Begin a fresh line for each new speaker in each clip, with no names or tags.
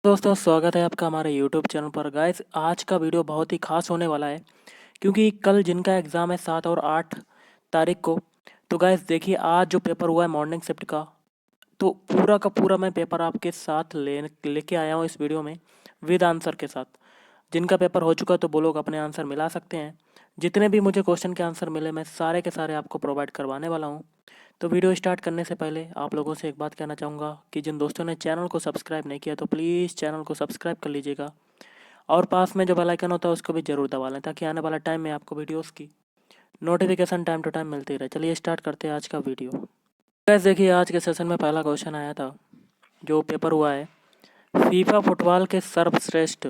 दोस्तों स्वागत है आपका हमारे यूट्यूब चैनल पर। गाइस आज का वीडियो बहुत ही खास होने वाला है क्योंकि कल जिनका एग्ज़ाम है 7 और 8 तारीख को। तो गाइस देखिए आज जो पेपर हुआ है मॉर्निंग शिफ्ट का, तो पूरा का पूरा मैं पेपर आपके साथ लेके आया हूँ इस वीडियो में विद आंसर के साथ। जिनका पेपर हो चुका है तो वो लोग अपने आंसर मिला सकते हैं। जितने भी मुझे क्वेश्चन के आंसर मिले मैं सारे के सारे आपको प्रोवाइड करवाने वाला हूँ। तो वीडियो स्टार्ट करने से पहले आप लोगों से एक बात कहना चाहूँगा कि जिन दोस्तों ने चैनल को सब्सक्राइब नहीं किया तो प्लीज़ चैनल को सब्सक्राइब कर लीजिएगा और पास में जो बेल आइकन होता है उसको भी ज़रूर दबा लें ताकि आने वाला टाइम में आपको वीडियोस की नोटिफिकेशन टाइम टू टाइम मिलती रहे। चलिए स्टार्ट करते हैं आज का वीडियो। गाइस देखिए आज के सेशन में पहला क्वेश्चन आया था जो पेपर हुआ है, फीफा फुटबॉल के सर्वश्रेष्ठ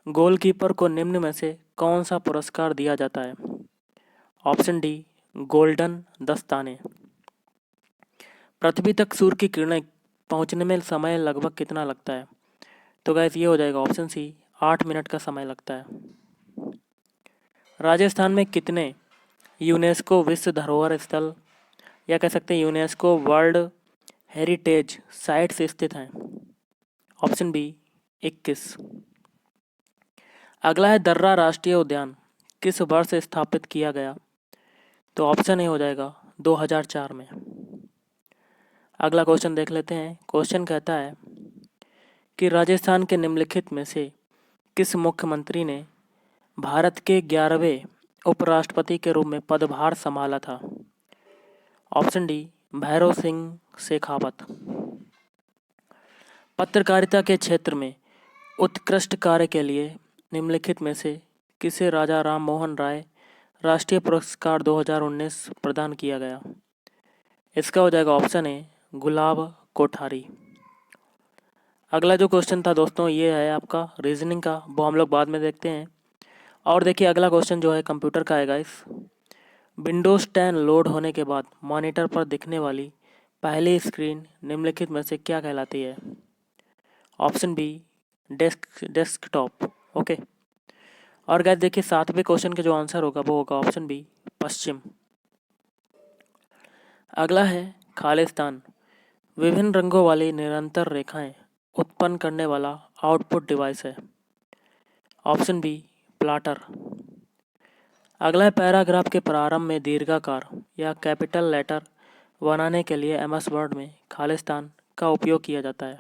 गोलकीपर को निम्न में से कौन सा पुरस्कार दिया जाता है? ऑप्शन डी गोल्डन दस्ताने। पृथ्वी तक सूर्य की किरणें पहुंचने में समय लगभग कितना लगता है? तो गैस ये हो जाएगा ऑप्शन सी 8 मिनट का समय लगता है। राजस्थान में कितने यूनेस्को विश्व धरोहर स्थल या कह सकते हैं यूनेस्को वर्ल्ड हेरिटेज साइट्स स्थित हैं? Option B 21। अगला है दर्रा राष्ट्रीय उद्यान किस वर्ष स्थापित किया गया? तो ऑप्शन ए हो जाएगा 2004 में। अगला क्वेश्चन देख लेते हैं। क्वेश्चन कहता है कि राजस्थान के निम्नलिखित में से किस मुख्यमंत्री ने भारत के 11वें उपराष्ट्रपति के रूप में पदभार संभाला था? Option D Bhairav Singh Shekhawat. पत्रकारिता के क्षेत्र में उत्कृष्ट कार्य के लिए निम्नलिखित में से किसे राजा राम मोहन राय राष्ट्रीय पुरस्कार 2019 प्रदान किया गया? इसका हो जाएगा ऑप्शन ए गुलाब कोठारी। अगला जो क्वेश्चन था दोस्तों ये है आपका रीजनिंग का, वो हम लोग बाद में देखते हैं। और देखिए अगला क्वेश्चन जो है कंप्यूटर का है गाइस। विंडोज़ 10 लोड होने के बाद मॉनिटर पर दिखने वाली पहली स्क्रीन निम्नलिखित में से क्या कहलाती है? Option B desktop. ओके। और गाइस देखिए 7वें क्वेश्चन के जो आंसर होगा वो होगा ऑप्शन बी पश्चिम। अगला है खालिस्तान विभिन्न रंगों वाली निरंतर रेखाएं उत्पन्न करने वाला आउटपुट डिवाइस है? Option B plotter. अगला है पैराग्राफ के प्रारंभ में दीर्घाकार या कैपिटल लेटर बनाने के लिए एमएस वर्ड में खालिस्तान का उपयोग किया जाता है?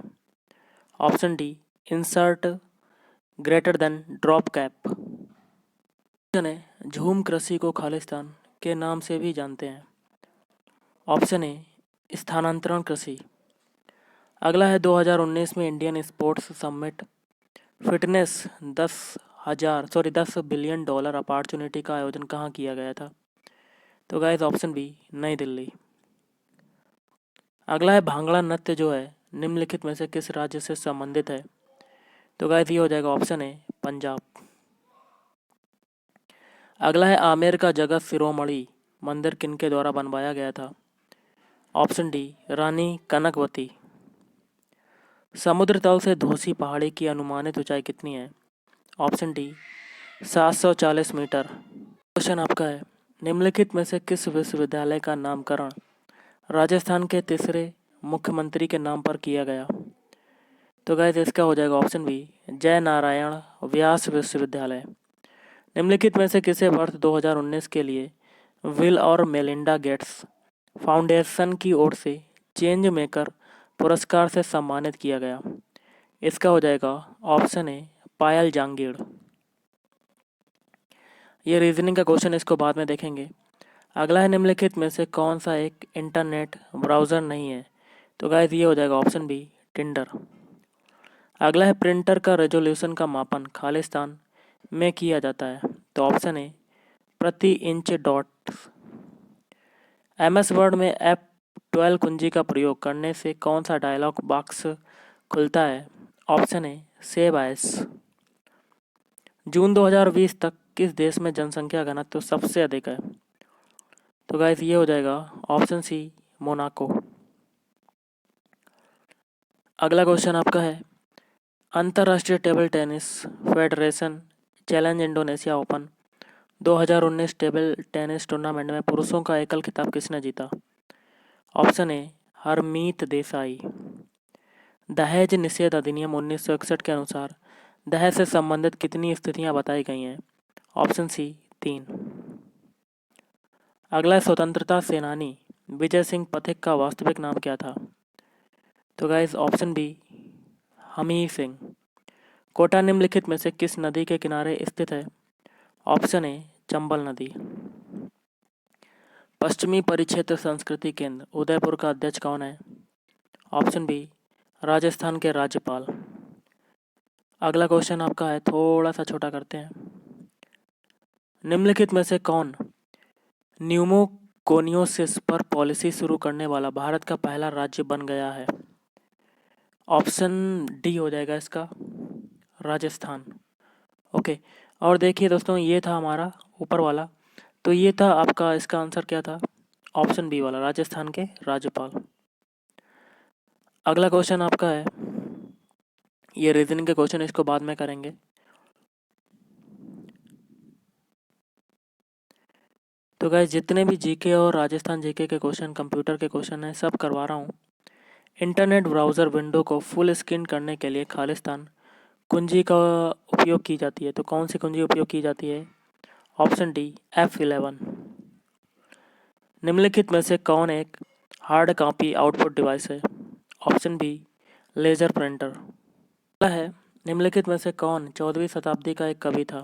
Option D insert greater than drop cap. Option है झूम कृषि को खालिस्तान के नाम से भी जानते हैं? ऑप्शन ए स्थानांतरण कृषि। अगला है 2019 में Indian sports summit fitness 10 billion dollar opportunity का आयोजन कहाँ किया गया था? तो गाइस ऑप्शन बी नई दिल्ली। अगला है भांगड़ा नृत्य जो है निम्नलिखित में से किस राज्य से संबंधित है? तो गाइस ये हो जाएगा ऑप्शन ए पंजाब। अगला है आमेर का जगत शिरोमणि मंदिर किनके द्वारा बनवाया गया था? ऑप्शन डी रानी कनकवती। समुद्र तल से धौसी पहाड़ी की अनुमानित ऊंचाई कितनी है? Option D 740 metre. क्वेश्चन आपका है निम्नलिखित में से किस विश्वविद्यालय का नामकरण राजस्थान के तीसरे मुख्यमंत्री के नाम पर किया गया? तो गाइस इसका हो जाएगा ऑप्शन बी जय नारायण व्यास विश्वविद्यालय। निम्नलिखित में से किसे वर्ष 2019 के लिए विल और मेलिंडा गेट्स फाउंडेशन की ओर से चेंज मेकर पुरस्कार से सम्मानित किया गया? इसका हो जाएगा ऑप्शन ए पायल जांगीड़। ये रीजनिंग का क्वेश्चन, इसको बाद में देखेंगे। अगला है निम्नलिखित में से कौन सा एक इंटरनेट ब्राउज़र नहीं है? तो गाइस ये हो जाएगा ऑप्शन बी टिंडर। अगला है प्रिंटर का रेजोल्यूशन का मापन खालिस्तान में किया जाता है? तो ऑप्शन ए प्रति इंच डॉट्स। एमएस वर्ड में F12 कुंजी का प्रयोग करने से कौन सा डायलॉग बॉक्स खुलता है? Option A save as. जून 2020 तक किस देश में जनसंख्या घनत्व सबसे अधिक है? तो गाइस ये हो जाएगा ऑप्शन सी मोनाको। अगला क्वेश्चन आपका है अंतर्राष्ट्रीय table tennis federation challenge Indonesia open 2019 table tennis tournament में पुरुषों का एकल खिताब किसने जीता? Option A Harmeet Desai. दहेज निषेध अधिनियम 1961 के अनुसार दहेज से संबंधित कितनी स्थितियां बताई गई हैं? Option C 3। अगला स्वतंत्रता सेनानी विजय सिंह पथिक का वास्तविक नाम क्या था? तो guys option B Hamir Singh. Kota निम्नलिखित में से किस नदी के किनारे स्थित है? ऑप्शन ए चंबल नदी। पश्चिमी परिक्षेत्र संस्कृति केंद्र उदयपुर का अध्यक्ष कौन है? ऑप्शन बी राजस्थान के राज्यपाल। अगला क्वेश्चन आपका है, थोड़ा सा छोटा करते हैं। निम्नलिखित में से कौन न्यूमोकोनियोसिस पर पॉलिसी शुरू करने वाला भारत का पहला राज्य बन गया है? ऑप्शन डी हो जाएगा इसका, राजस्थान। ओके, और देखिए दोस्तों, ये था हमारा ऊपर वाला, तो ये था आपका, इसका आंसर क्या था? ऑप्शन बी वाला, राजस्थान के राज्यपाल। अगला क्वेश्चन आपका है, ये रीजनिंग के क्वेश्चन, इसको बाद में करेंगे। तो गाइस जितने भी जीके और राजस्थान जीके के क्वेश्चन, कंप्यूटर के क्वेश्चन हैं, सब करवा रहा हूँ। इंटरनेट ब्राउज़र विंडो को फुल स्क्रीन करने के लिए खालिस्तान कुंजी का उपयोग की जाती है, तो कौन सी कुंजी उपयोग की जाती है? Option D F11। निम्नलिखित में से कौन एक हार्ड कॉपी आउटपुट डिवाइस है? Option B laser printer. अगला है, निम्नलिखित में से कौन 14वीं शताब्दी का एक कवि था?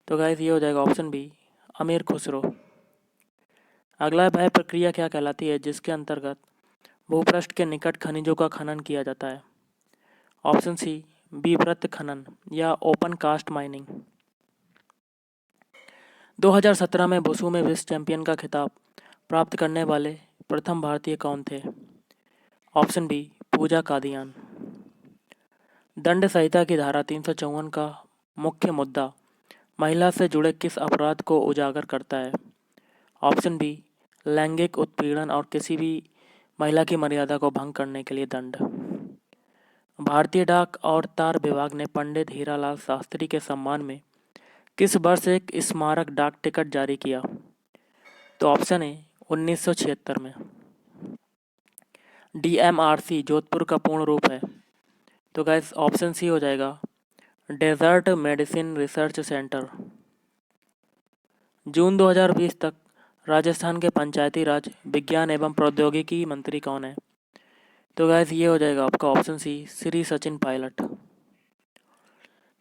तो गाइस ये हो जाएगा ऑप्शन बी अमीर खुसरो। अगला वह प्रक्रिया क्या कहलाती है जिसके अंतर्गत भूपृष्ठ के निकट खनिजों का खनन किया जाता है? ऑप्शन सी विवृत खनन या ओपन कास्ट माइनिंग। 2017 में वुशु में विश्व चैंपियन का खिताब प्राप्त करने वाले प्रथम भारतीय कौन थे? ऑप्शन बी पूजा कादियान। दंड संहिता की धारा 354 का मुख्य मुद्दा महिला से जुड़े किस अपराध को उजागर करता है? ऑप्शन बी लैंगिक उत्पीड़न और किसी भी महिला की मर्यादा को भंग करने के लिए दंड। भारतीय डाक और तार विभाग ने पंडित हीरालाल शास्त्री के सम्मान में किस वर्ष एक स्मारक डाक टिकट जारी किया? तो ऑप्शन ए 1976 में। DMRC जोधपुर का पूर्ण रूप है? तो गाइस ऑप्शन सी हो जाएगा डेजर्ट मेडिसिन रिसर्च सेंटर। जून 2020 तक राजस्थान के पंचायती राज विज्ञान एवं प्रौद्योगिकी मंत्री कौन है? तो गाइस ये हो जाएगा आपका ऑप्शन सी श्री सचिन पायलट।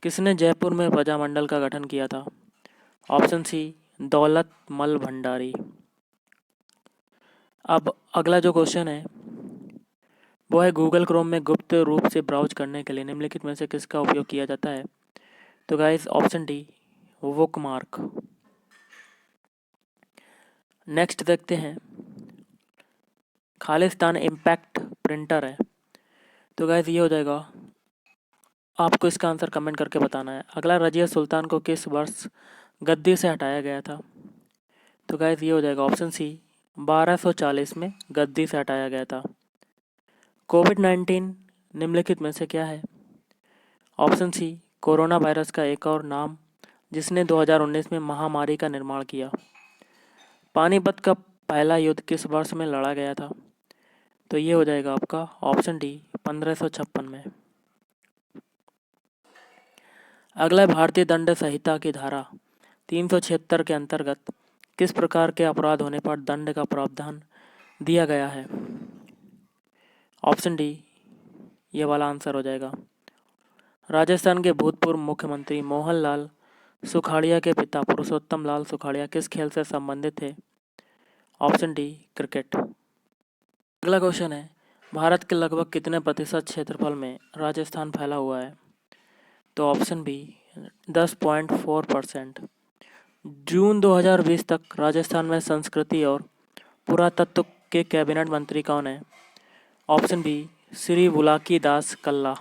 किसने जयपुर में प्रजामंडल का गठन किया था? ऑप्शन सी दौलत मल भंडारी। अब अगला जो क्वेश्चन है वो है, गूगल क्रोम में गुप्त रूप से ब्राउज करने के लिए निम्नलिखित में से किसका उपयोग किया जाता है? तो guys option D bookmark. Next देखते हैं, खालिस्तान इम्पैक्ट प्रिंटर है, तो गाइस ये हो जाएगा, आपको इसका आंसर कमेंट करके बताना है। अगला, रजिया सुल्तान को किस वर्ष गद्दी से हटाया गया था? तो गाइस ये हो जाएगा ऑप्शन सी 1240 में गद्दी से हटाया गया था। कोविड-19 निम्नलिखित में से क्या है? ऑप्शन सी कोरोना वायरस का एक और नाम जिसने 2019 में महामारी का निर्माण किया। पानीपत का पहला युद्ध किस वर्ष में लड़ा गया था? तो ये हो जाएगा आपका ऑप्शन डी 1556 में। अगला, भारतीय दंड संहिता की धारा 376 के अंतर्गत किस प्रकार के अपराध होने पर दंड का प्रावधान दिया गया है? ऑप्शन डी ये वाला आंसर हो जाएगा। राजस्थान के भूतपूर्व मुख्यमंत्री मोहन लाल सुखाड़िया के पिता पुरुषोत्तम लाल सुखाड़िया किस खेल से संबंधित थे? Option D cricket. अगला क्वेश्चन है, भारत के लगभग कितने प्रतिशत क्षेत्रफल में राजस्थान फैला हुआ है? तो ऑप्शन बी 10.4%। जून 2020 तक राजस्थान में संस्कृति और पुरातत्व के कैबिनेट मंत्री कौन है? Option B Shri Bulaki Das Kalla.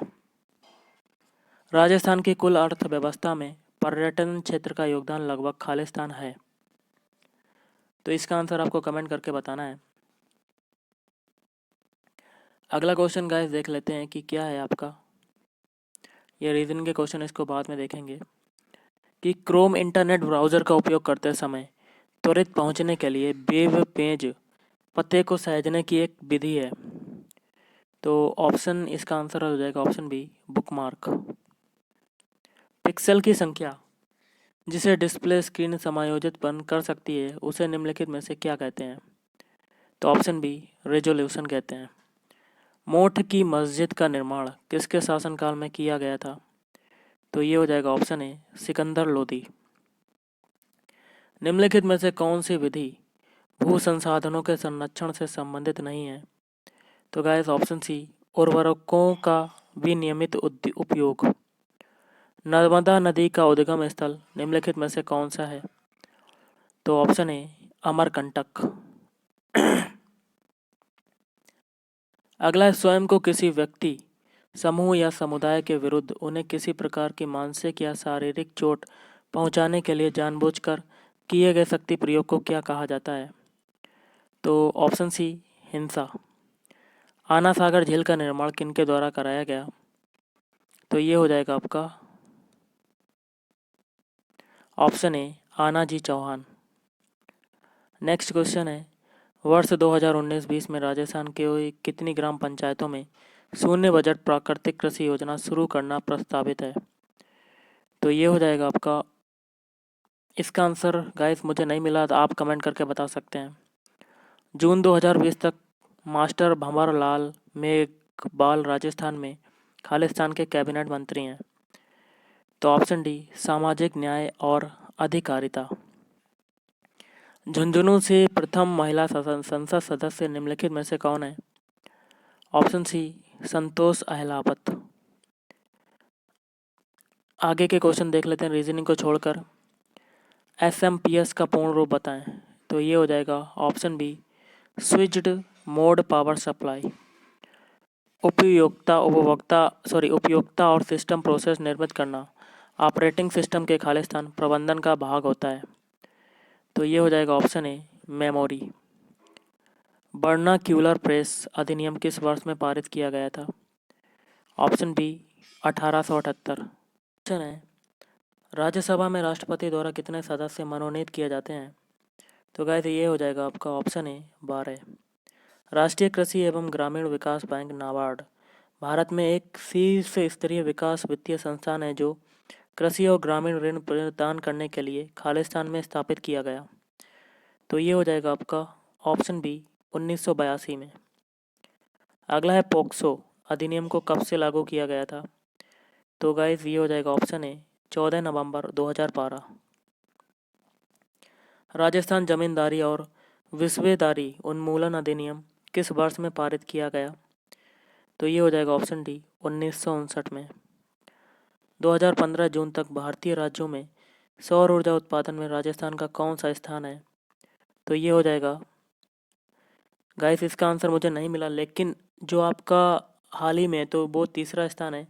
राजस्थान की कुल अर्थव्यवस्था में पर्यटन क्षेत्र का योगदान लगभग खालिस्तान है? तो इसका आंसर आपको कमेंट करके बताना है। अगला क्वेश्चन गाइस देख लेते हैं कि क्या है आपका, ये रीजनिंग के क्वेश्चन, इसको बाद में देखेंगे। कि क्रोम इंटरनेट ब्राउज़र का उपयोग करते समय त्वरित पहुंचने के लिए वेब पेज पते को सहेजने की एक विधि है, तो ऑप्शन इसका आंसर हो जाएगा ऑप्शन बी, बुकमार्क। पिक्सल की संख्या जिसे डिस्प्ले स्क्रीन समायोजित बंद कर सकती है उसे निम्नलिखित में से क्या कहते हैं? तो ऑप्शन बी, रेजोल्यूशन कहते हैं। मोठ की मस्जिद का निर्माण किसके शासनकाल में किया गया था? तो ये हो जाएगा ऑप्शन ए, सिकंदर लोदी। निम्नलिखित में से कौन सी विधि भू संसाधनों के संरक्षण से संबंधित नहीं है? तो गाइस ऑप्शन सी, उर्वरकों का विनियमित उपयोग। नर्मदा नदी का उद्गम स्थल निम्नलिखित में से कौन सा है? तो ऑप्शन ए, अमरकंटक। अगला है, स्वयं को किसी व्यक्ति, समूह या समुदाय के विरुद्ध उन्हें किसी प्रकार की मानसिक या शारीरिक चोट पहुंचाने के लिए जानबूझकर किए गए शक्ति प्रयोग को क्या कहा जाता है? तो ऑप्शन सी, हिंसा। आना सागर झील का निर्माण किनके द्वारा कराया गया? तो ये हो जाएगा आपका ऑप्शन ए, आना जी चौहान। नेक्स्ट क्वेश्चन है, वर्ष 2019-20 में राजस्थान के कितनी ग्राम पंचायतों में शून्य बजट प्राकृतिक कृषि योजना शुरू करना प्रस्तावित है? तो ये हो जाएगा आपका, इसका आंसर गाइस मुझे नहीं मिला तो आप कमेंट करके बता सकते हैं। जून 2020 तक मास्टर भंवर लाल मेघवाल राजस्थान में खालिस्तान के कैबिनेट मंत्री हैं। तो ऑप्शन डी, सामाजिक न्याय और अधिकारिता। झुंझुनू से प्रथम महिला संसद सदस्य निम्नलिखित में से कौन है? ऑप्शन सी, संतोष अहलावत। आगे के क्वेश्चन देख लेते हैं रीजनिंग को छोड़कर। एसएमपीएस का पूर्ण रूप बताएं। तो ये हो जाएगा option B, switched mode power supply. उपयोगिता और सिस्टम प्रोसेस निर्मित करना ऑपरेटिंग सिस्टम के खालिस्तान प्रबंधन का भाग होता है। तो ये हो जाएगा option A, memory. Vernacular press अधिनियम किस वर्ष में पारित किया गया था? Option B, 1878। क्वेश्चन है, राज्यसभा में राष्ट्रपति द्वारा कितने सदस्य मनोनीत किए जाते हैं? तो गाइस ये हो जाएगा आपका ऑप्शन ए, 12। राष्ट्रीय कृषि एवं ग्रामीण विकास बैंक नाबार्ड भारत में एक शीर्ष स्तरीय विकास वित्तीय संस्थान है जो कृषि और ग्रामीण ऋण प्रदान करने के लिए खालिस्तान में स्थापित किया गया। तो ये हो जाएगा आपका ऑप्शन बी, 1982 में। अगला है, पोक्सो अधिनियम को कब से लागू किया गया था? तो गाइस ये हो जाएगा ऑप्शन ए, 14 नवंबर 2012। राजस्थान जमींदारी और विस्वेदारी उन्मूलन अधिनियम किस वर्ष में पारित किया गया? तो ये हो जाएगा ऑप्शन डी, 1959 में। 2015 जून तक भारतीय राज्यों में सौर ऊर्जा उत्पादन में राजस्थान का कौन सा स्थान है? तो ये हो जाएगा गाइस, इसका आंसर मुझे नहीं मिला, लेकिन जो आपका हाल ही में तो वो तीसरा स्थान है।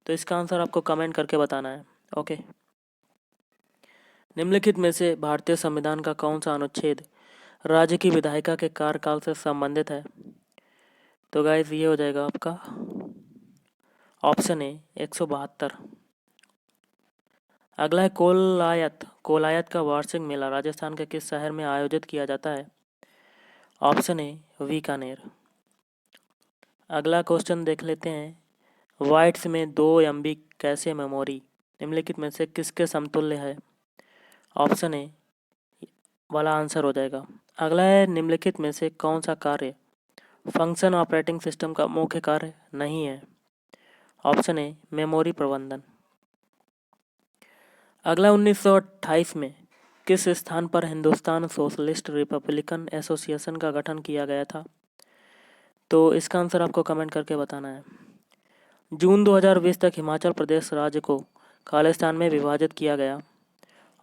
तो इसका आंसर आपको कमेंट करके बताना है। ओके। निम्नलिखित में से भारतीय संविधान का कौन सा अनुच्छेद राज्य की विधायिका के कार्यकाल से संबंधित है? तो गाइस ये हो जाएगा आपका ऑप्शन ए, 172। अगला है, कोलायत का वार्षिक मेला राजस्थान के किस शहर में आयोजित किया जाता है? ऑप्शन ए, बीकानेर। अगला क्वेश्चन देख लेते हैं, वाइट्स में 2 MB कैशे मेमोरी निम्नलिखित में से किसके समतुल्य है? ऑप्शन ए वाला आंसर हो जाएगा। अगला है, निम्नलिखित में से कौन सा कार्य फंक्शन ऑपरेटिंग सिस्टम का मुख्य कार्य नहीं है? ऑप्शन ए, मेमोरी प्रबंधन। अगला, 1928 में किस स्थान पर हिंदुस्तान सोशलिस्ट रिपब्लिकन एसोसिएशन का गठन किया गया था? तो इसका आंसर आपको कमेंट करके बताना है। जून 2020 तक हिमाचल प्रदेश राज्य को खालिस्तान में विभाजित किया गया।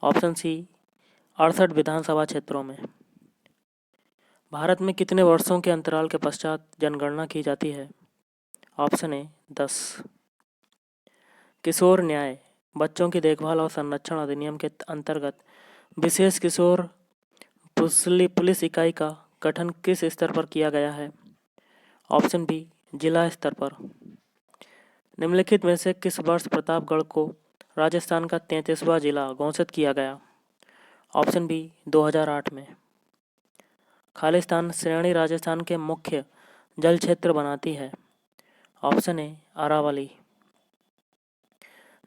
ऑप्शन सी, 68 विधानसभा क्षेत्रों में। भारत में कितने वर्षों के अंतराल के पश्चात जनगणना की जाती है? ऑप्शन ए, 10। किशोर न्याय बच्चों की देखभाल और संरक्षण अधिनियम के अंतर्गत विशेष किशोर पुलिस इकाई का गठन किस स्तर पर किया गया है? ऑप्शन बी, जिला स्तर पर। निम्नलिखित में से किस वर्ष प्रतापगढ़ को राजस्थान का 33वां जिला घोषित किया गया? ऑप्शन बी, 2008 में। खालिस्तान श्रेणी राजस्थान के मुख्य जल क्षेत्र बनाती है। Option A Aravalli.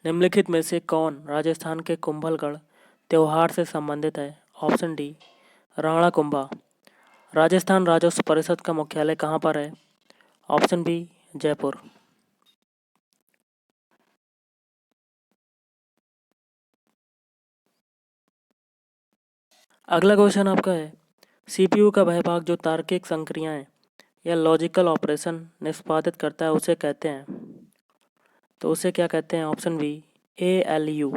निम्नलिखित में से कौन राजस्थान के कुंभलगढ़ त्योहार से संबंधित है? Option D Rana Kumbha. राजस्थान राजस्व परिषद का मुख्यालय कहाँ पर है? Option B Jaipur. अगला क्वेश्चन आपका है, सीपीयू का वह भाग जो तार्किक संक्रियाएं या लॉजिकल ऑपरेशन निष्पादित करता है उसे कहते हैं, तो उसे क्या कहते हैं? Option B ALU.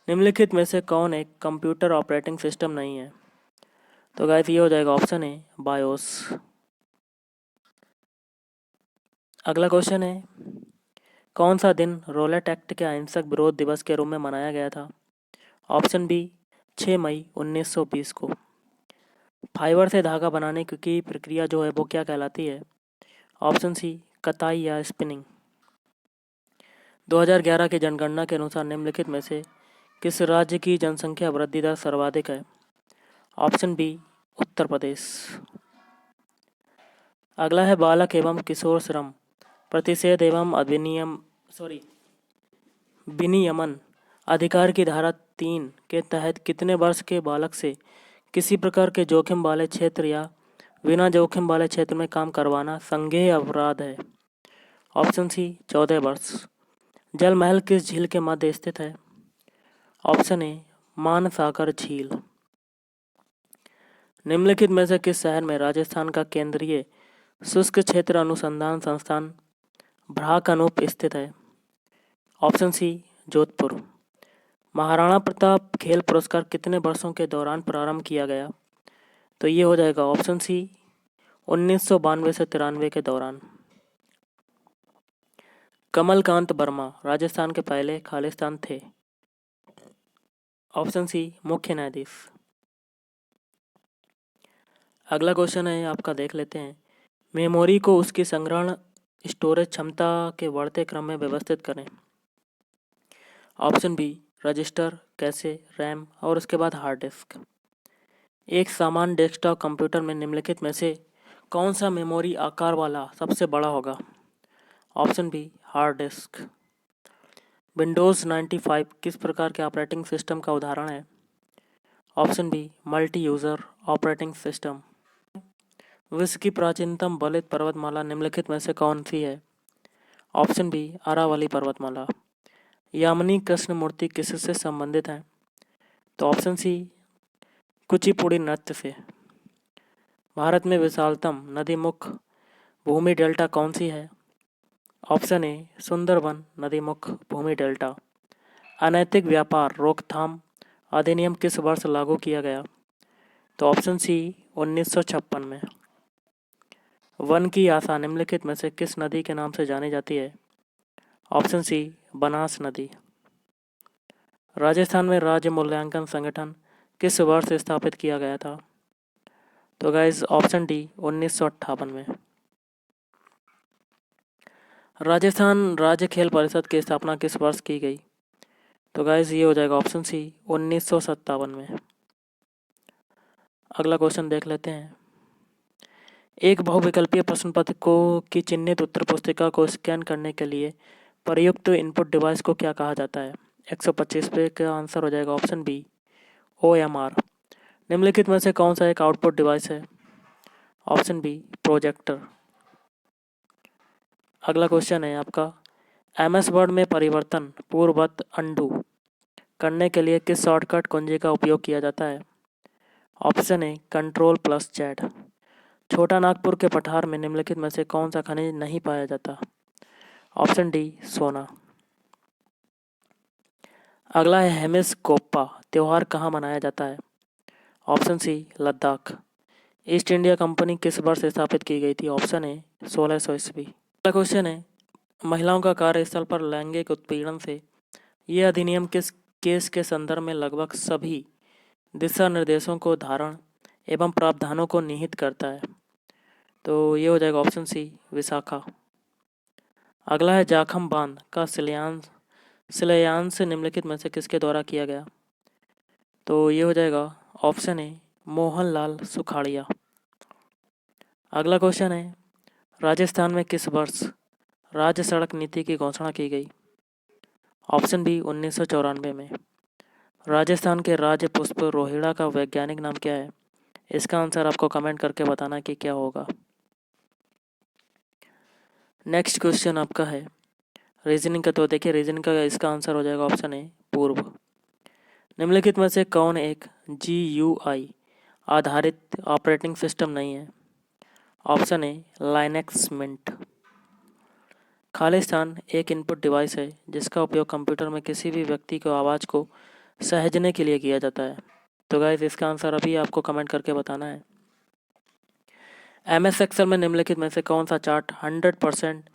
निम्नलिखित में से कौन एक कंप्यूटर ऑपरेटिंग सिस्टम नहीं है? तो गाइस ये हो जाएगा ऑप्शन ए बायोस। अगला क्वेश्चन है, कौन सा दिन रोलेट एक्ट के अहिंसक विरोध दिवस के रूप में मनाया गया था? ऑप्शन बी 6 मई 1920 को। फाइबर से धागा बनाने की प्रक्रिया जो है वो क्या कहलाती है? ऑप्शन सी कताई या स्पिनिंग। 2011 की जनगणना के अनुसार निम्नलिखित में से किस राज्य की जनसंख्या वृद्धि दर सर्वाधिक है? Option B Uttar Pradesh. अगला है, बालक एवं किशोर श्रम प्रतिषेध एवं विनियमन अधिकार की धारा 3 के तहत कितने वर्ष के बालक से किसी प्रकार के जोखिम वाले क्षेत्र या बिना जोखिम वाले क्षेत्र में काम करवाना संज्ञेय अपराध है? ऑप्शन सी 14 वर्ष। जल महल किस झील के मध्य स्थित है? ऑप्शन ए मानसागर झील। निम्नलिखित में से किस शहर में राजस्थान का केंद्रीय शुष्क क्षेत्र अनुसंधान संस्थान भ्राक अनूप स्थित है? Option C Jodhpur. महाराणा प्रताप खेल पुरस्कार कितने वर्षों के दौरान प्रारंभ किया गया? तो ये हो जाएगा ऑप्शन सी 1992 से 93 के दौरान। कमलकांत वर्मा राजस्थान के पहले खालिस्तान थे? ऑप्शन सी मुख्य न्यायाधीश। अगला क्वेश्चन है आपका, देख लेते हैं, मेमोरी को उसकी संग्रहण स्टोरेज क्षमता के बढ़ते क्रम में व्यवस्थित करें? Option B register, cache, RAM और उसके बाद हार्ड डिस्क। एक सामान्य डेस्कटॉप कंप्यूटर में निम्नलिखित में से कौन सा मेमोरी आकार वाला सबसे बड़ा होगा? Option B hard disk. Windows 95 किस प्रकार के ऑपरेटिंग सिस्टम का उदाहरण है? Option B multi user operating system. विश्व की प्राचीनतम बलित पर्वतमाला निम्नलिखित में से कौन सी है? ऑप्शन बी अरावली पर्वतमाला। यामिनी कृष्णमूर्ति किससे संबंधित हैं? तो ऑप्शन सी कुचिपुड़ी नृत्य से। भारत में विशालतम नदी मुख भूमि डेल्टा कौन सी है? ऑप्शन ए सुंदरबन नदी मुख भूमि डेल्टा। अनैतिक व्यापार रोकथाम अधिनियम किस वर्ष लागू किया गया? तो ऑप्शन सी 1956 में। वन की आशा निम्नलिखित में से किस नदी के नाम से जानी जाती है? ऑप्शन सी बनास नदी। राजस्थान में राज्य मूल्यांकन संगठन किस वर्ष स्थापित किया गया था? तो गाइज ऑप्शन डी 1958 में। राजस्थान राज्य खेल परिषद की स्थापना किस वर्ष की गई? तो गाइज ये हो जाएगा ऑप्शन सी 1957 में। अगला क्वेश्चन देख लेते हैं, एक बहुविकल्पीय प्रश्न पत्र को की चिन्हित उत्तर पुस्तिका को स्कैन करने के लिए प्रयुक्त इनपुट डिवाइस को क्या कहा जाता है? 125 पे का आंसर हो जाएगा ऑप्शन बी OMR। निम्नलिखित में से कौन सा एक आउटपुट डिवाइस है? Option B projector. अगला क्वेश्चन है आपका, MS वर्ड में परिवर्तन पूर्ववत अनडू करने के लिए किस शॉर्टकट कुंजी का उपयोग किया जाता है? ऑप्शन ए Ctrl+Z। छोटा नागपुर के पठार में निम्नलिखित में से कौन सा खनिज नहीं पाया जाता? ऑप्शन डी सोना। अगला है, हेमिस कोप्पा त्यौहार कहाँ मनाया जाता है? Option C Ladakh. East India Company किस वर्ष स्थापित की गई थी? ऑप्शन ए 1600 ईस्वी। अगला क्वेश्चन है, महिलाओं का कार्यस्थल पर लैंगिक उत्पीड़न से यह अधिनियम किस केस के संदर्भ में लगभग सभी दिशा निर्देशों को धारण एवं प्रावधानों को निहित करता है? तो ये हो जाएगा ऑप्शन सी विशाखा। अगला है, जाखम बांध का शिलान्यास निम्नलिखित में से किसके द्वारा किया गया? तो ये हो जाएगा ऑप्शन ए मोहनलाल सुखाड़िया। अगला क्वेश्चन है, राजस्थान में किस वर्ष राज्य सड़क नीति की घोषणा की गई? ऑप्शन बी 1994 में। राजस्थान के राज्य पुष्प रोहिड़ा का वैज्ञानिक नाम क्या है? इसका आंसर आपको कमेंट करके बताना कि क्या होगा। नेक्स्ट क्वेश्चन आपका है रीजनिंग का। तो देखिए रीजनिंग का इसका आंसर हो जाएगा ऑप्शन ए पूर्व। निम्नलिखित में से कौन एक GUI आधारित ऑपरेटिंग सिस्टम नहीं है? Option A Linux Mint. Khalistan एक इनपुट डिवाइस है जिसका उपयोग कंप्यूटर में किसी भी व्यक्ति को आवाज़ को सहेजने के लिए किया जाता है। तो गाइस इसका आंसर अभी आपको कमेंट करके बताना है। MS एक्सेल में निम्नलिखित में से कौन सा चार्ट 100%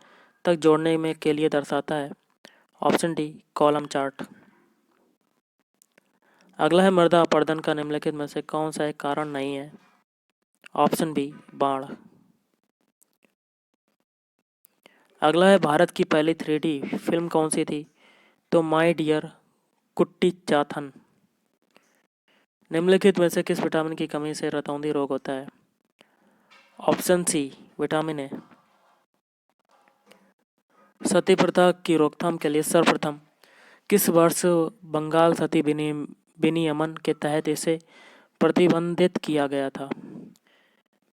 तक जोड़ने में के लिए दर्शाता है? Option D column chart. अगला है मृदा अपरदन का निम्नलिखित में से कौन सा एक कारण नहीं है? ऑप्शन बी बाढ़। अगला है भारत की पहली 3D फिल्म कौन सी थी? तो माय डियर कुट्टी चाथन। निम्नलिखित में से किस विटामिन की कमी से रतौंधी रोग होता है? Option C vitamin A. सती प्रथा की रोकथाम के लिए सर्वप्रथम किस वर्ष बंगाल सती विनियमन के तहत इसे प्रतिबंधित किया गया था?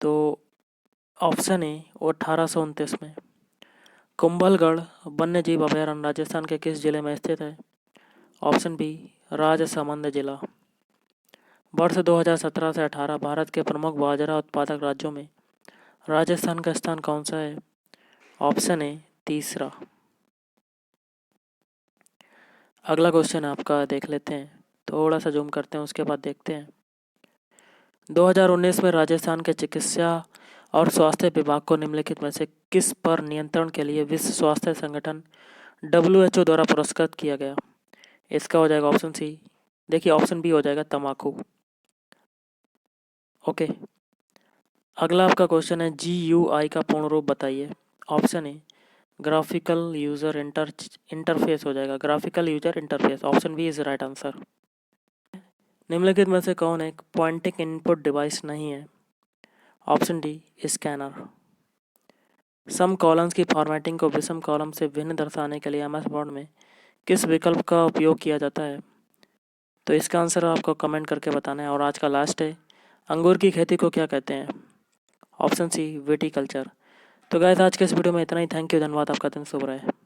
तो ऑप्शन ए 1829 में। कुंभलगढ़ वन्यजीव अभयारण्य राजस्थान के किस जिले में स्थित है? ऑप्शन बी राजसमंद जिला। वर्ष 2017 से 18 भारत के प्रमुख बाजरा उत्पादक राज्यों में राजस्थान का स्थान कौन सा है? ऑप्शन ए तीसरा। अगला क्वेश्चन आपका देख लेते हैं, थोड़ा सा जूम करते हैं उसके बाद देखते हैं। 2019 में राजस्थान के चिकित्सा और स्वास्थ्य विभाग को निम्नलिखित में से किस पर नियंत्रण के लिए विश्व स्वास्थ्य संगठन WHO द्वारा पुरस्कृत किया गया? इसका हो जाएगा ऑप्शन सी। देखिए ऑप्शन बी हो जाएगा तंबाकू। ओके, अगला आपका क्वेश्चन है GUI का पूर्ण रूप बताइए। Option A graphical user interface हो जाएगा, graphical user interface. Option B is right answer. निम्नलिखित में से कौन एक पॉइंटिंग इनपुट डिवाइस नहीं है? Option D scanner. सम कॉलम्स की फॉर्मेटिंग को विषम कॉलम से भिन्न दर्शाने के लिए MS वर्ड में किस विकल्प का उपयोग किया जाता है? तो इसका आंसर आपको कमेंट करके बताना है। और आज का लास्ट है अंगूर की खेती को क्या कहते हैं? Option C viticulture. तो गाइस आज के इस वीडियो में इतना ही। थैंक यू, धन्यवाद, आपका दिन शुभ रहे।